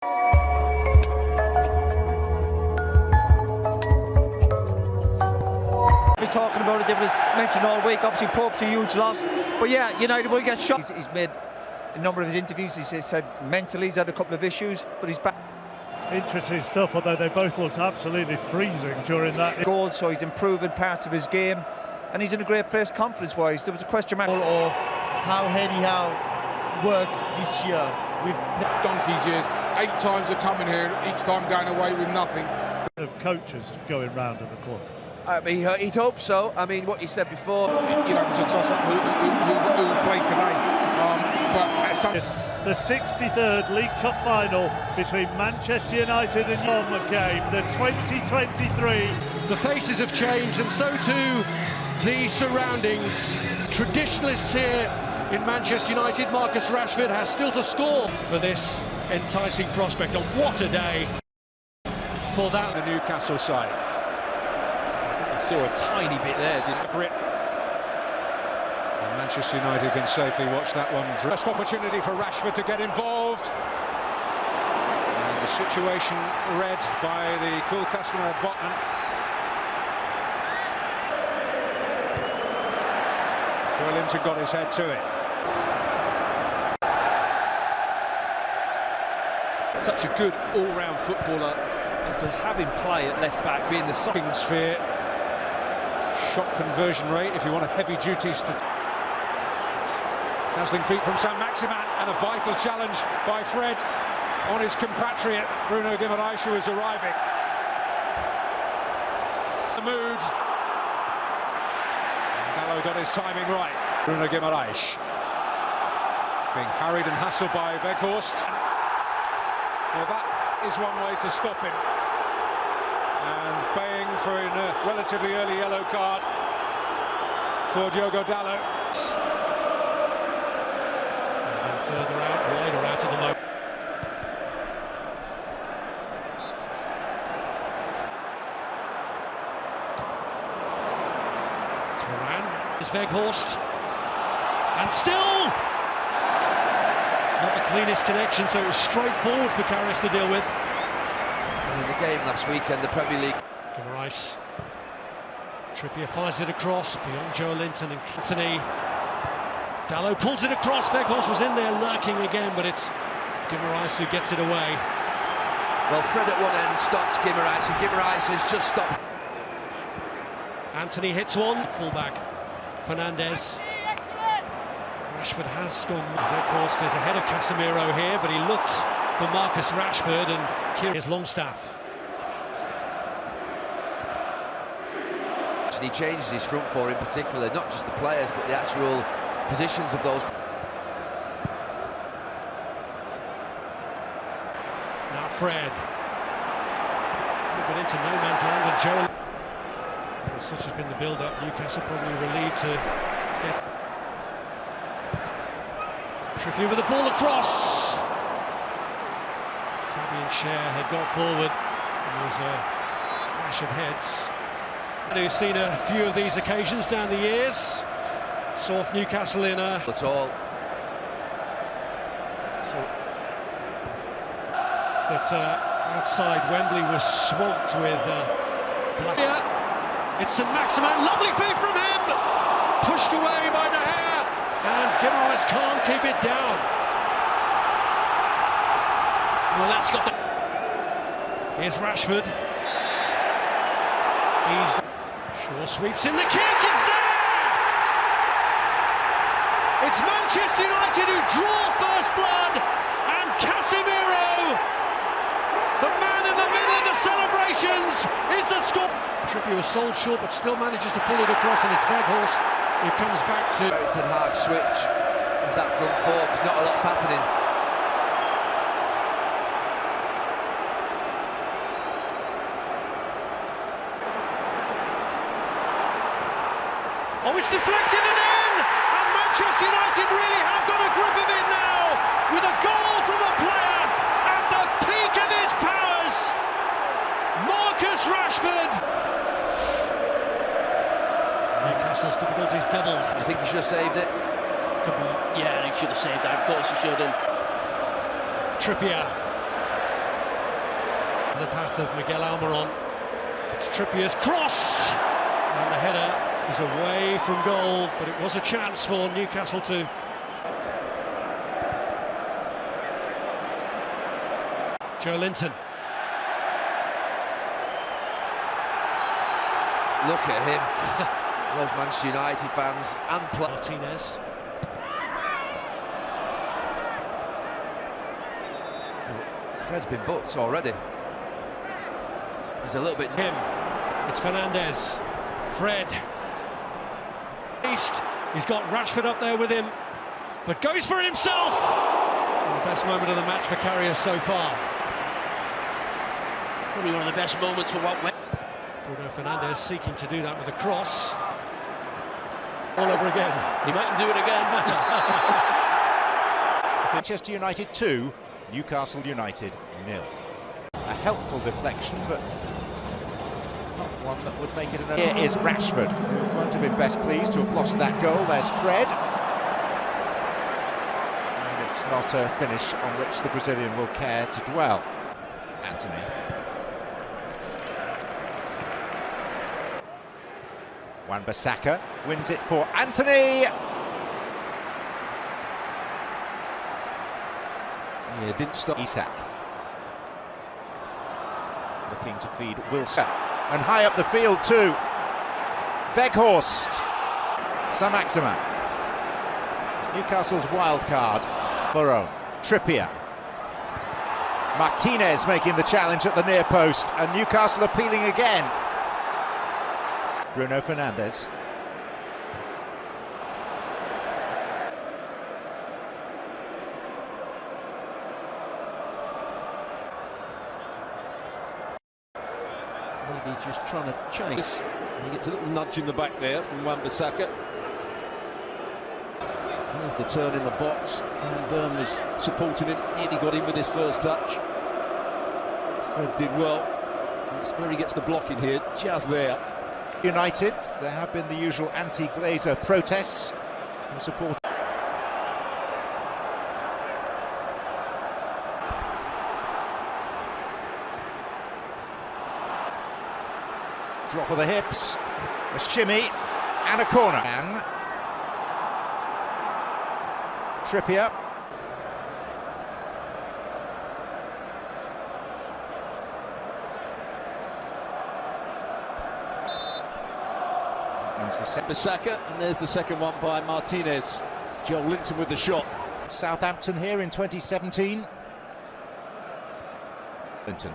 We're talking about it, they was mentioned all week. Obviously, Pope's a huge loss, but yeah, United will get shot. He's made a number of his interviews. He said mentally he's had a couple of issues, but he's back. Interesting stuff, although they both looked absolutely freezing during that goal. So he's improving parts of his game, and he's in a great place confidence-wise. There was a question mark of how Eddie Howe worked this year with donkey's years. 8 times they're coming here, each time going away with nothing. of coaches going round at the club. He'd hope so. I mean, what you said before. You know, it was a toss-up who would play today. But at some... It's the 63rd League Cup final between Manchester United and Bournemouth game, the 2023. The faces have changed, and so too the surroundings. Traditionalists here in Manchester United, Marcus Rashford has still to score for this enticing prospect. And what a day for that. The Newcastle side. You saw a tiny bit there, didn't you? And Manchester United can safely watch that one. Best opportunity for Rashford to get involved. And the situation read by the cool customer Botman. Joelinton got his head to it. Such a good all-round footballer, and to have him play at left-back, being the Sucking sphere. Shot conversion rate, if you want a heavy-duty dazzling feet from Saint-Maximin, and a vital challenge by Fred on his compatriot Bruno Guimaraes, who is arriving. The mood. Gallo got his timing right. Bruno Guimaraes being harried and hassled by Weghorst. Well, that is one way to stop him. And baying for a relatively early yellow card for Diogo Dalot. And further out, wider out of the moment. Turan is Weghorst. And still not the cleanest connection, so it was straightforward for Karras to deal with. In the game last weekend, the Premier League. Guimaraes. Trippier fires it across beyond Joelinton and Anthony. Dalot pulls it across. Weghorst was in there lurking again, but it's Guimaraes who gets it away. Well, Fred at one end stops Guimaraes, and Guimaraes has just stopped. Anthony hits one. Fullback Fernandez. Rashford has gone. Weghorst is ahead of Casemiro here, but he looks for Marcus Rashford, and here's Longstaff. And he changes his front four in particular, not just the players, but the actual positions of those. Now Fred. A bit into no man's land, and Joe. Such has been the build-up. Newcastle probably relieved to get. Trippier with the ball across. Fabian Schär had got forward. There was a clash of heads. And who's seen a few of these occasions down the years. Saw Newcastle in a... At all. So that outside Wembley was swamped with black. Yeah. It's Saint-Maximin, lovely feed from him. Pushed away by De Gea. And Guimaraes can't keep it down. Well, that's got the... Here's Rashford. Shaw sweeps in the kick, it's there! It's Manchester United who draw first blood, and Casemiro, the man in the middle of the celebrations, is the score. Trippier was sold short, but still manages to pull it across, and it's Weghorst who comes back to... Ten Hag switch of that front four, because not a lot's happening. Oh, it's deflected and in! And Manchester United really have got a grip of it now, with a goal from a player at the peak of his powers, Marcus Rashford. Newcastle's difficulties doubled. You think he should have saved it? Yeah, he should have saved that. Of course he should have. Trippier. the path of Miguel Almiron. It's Trippier's cross, and the header is away from goal, but it was a chance for Newcastle to. Joe Linton. Look at him. Those Manchester United fans and Martinez. Fred's been booked already. He's a little bit. It's Fernandez. Fred. East. He's got Rashford up there with him, but goes for it himself. And the best moment of the match for Carrier so far. Probably one of the best moments for what went. Bruno Fernandez seeking to do that with a cross. All over again. He might do it again. Manchester United 2, Newcastle United 0. A helpful deflection, but not one that would make it an. Here is Rashford, who won't have been best pleased to have lost that goal. There's Fred. And it's not a finish on which the Brazilian will care to dwell. Anthony. Wan-Bissaka wins it for Anthony. Yeah, didn't stop. Isak. Looking to feed Wilson. And high up the field too. Weghorst. Saint-Maximin. Newcastle's wild card. Burrow. Trippier. Martinez making the challenge at the near post. And Newcastle appealing again. Bruno Fernandez. Maybe just trying to chase. He gets a little nudge in the back there from Wan-Bissaka. There's the turn in the box, and Byrne was supporting him. Nearly got in with his first touch. Fred did well. That's where he gets the block in here, just there. United, there have been the usual anti-Glazer protests from support. Drop of the hips, a shimmy, and a corner. And Trippier. Bissaka, and there's the second one by Martinez. Joe Linton with the shot. Southampton here in 2017. Linton.